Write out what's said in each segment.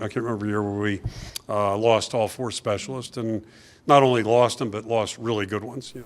I can't remember a year where we lost all 4 specialists, and not only lost them, but lost really good ones. Yeah.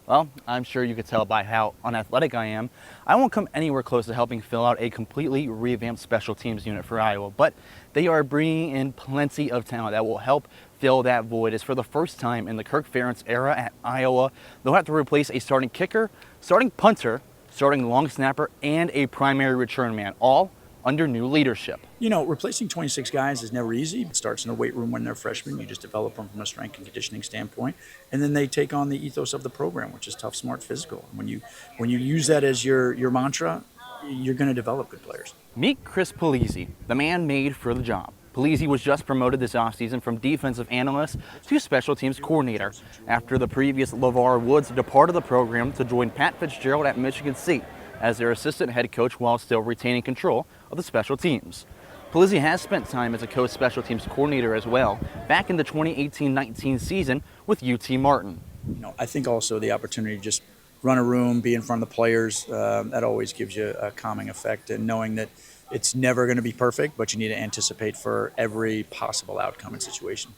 Well, I'm sure you could tell by how unathletic I am, I won't come anywhere close to helping fill out a completely revamped special teams unit for Iowa, but they are bringing in plenty of talent that will help fill that void. As for the first time in the Kirk Ferentz era at Iowa, they'll have to replace a starting kicker, starting punter, starting long snapper, and a primary return man, all under new leadership. You know, replacing 26 guys is never easy. It starts in the weight room when they're freshmen. You just develop them from a strength and conditioning standpoint. And then they take on the ethos of the program, which is tough, smart, physical. When you use that as your mantra, you're going to develop good players. Meet Chris Polizzi, the man made for the job. Polizzi was just promoted this offseason from defensive analyst to special teams coordinator after the previous LeVar Woods departed the program to join Pat Fitzgerald at Michigan State as their assistant head coach while still retaining control of the special teams. Polizzi has spent time as a coach special teams coordinator as well, back in the 2018-19 season with UT Martin. You know, I think also the opportunity to just run a room, be in front of the players, that always gives you a calming effect, and knowing that it's never going to be perfect, but you need to anticipate for every possible outcome and situation.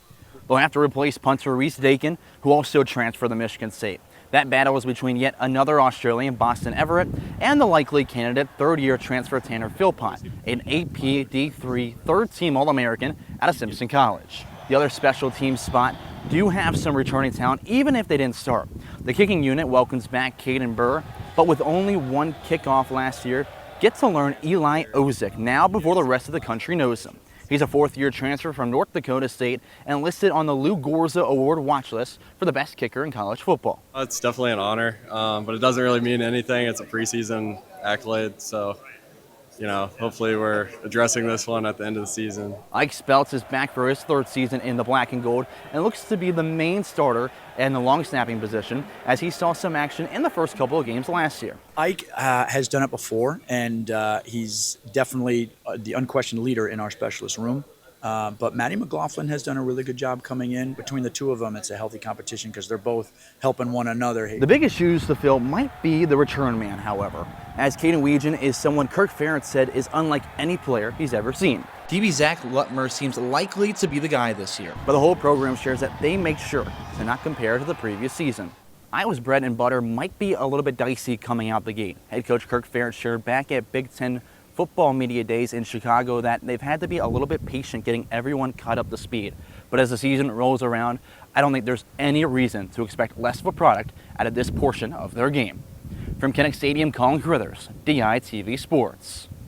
They'll have to replace punter Reese Dakin, who also transferred to Michigan State. That battle is between yet another Australian, Boston Everett, and the likely candidate, third-year transfer Tanner Philpott, an AP D3 third-team All-American out of Simpson College. The other special team spot do have some returning talent, even if they didn't start. The kicking unit welcomes back Caden Burr, but with only 1 kickoff last year, get to learn Eli Ozick now before the rest of the country knows him. He's a 4th-year transfer from North Dakota State and listed on the Lou Gorza Award watch list for the best kicker in college football. It's definitely an honor, but it doesn't really mean anything. It's a preseason accolade, so hopefully we're addressing this one at the end of the season. Ike Speltz is back for his 3rd season in the black and gold and looks to be the main starter in the long snapping position, as he saw some action in the first couple of games last year. Ike has done it before, and he's definitely the unquestioned leader in our specialist room. But Matty McLaughlin has done a really good job coming in. Between the two of them, it's a healthy competition because they're both helping one another. The biggest shoes to fill might be the return man, however, as Caden Weegan is someone Kirk Ferentz said is unlike any player he's ever seen. DB Zach Lutmer seems likely to be the guy this year, but the whole program shares that they make sure to not compare to the previous season. Iowa's bread and butter might be a little bit dicey coming out the gate. Head coach Kirk Ferentz shared back at Big Ten football media days in Chicago that they've had to be a little bit patient getting everyone caught up to speed. But as the season rolls around, I don't think there's any reason to expect less of a product out of this portion of their game. From Kinnick Stadium, Colin Carruthers, DITV Sports.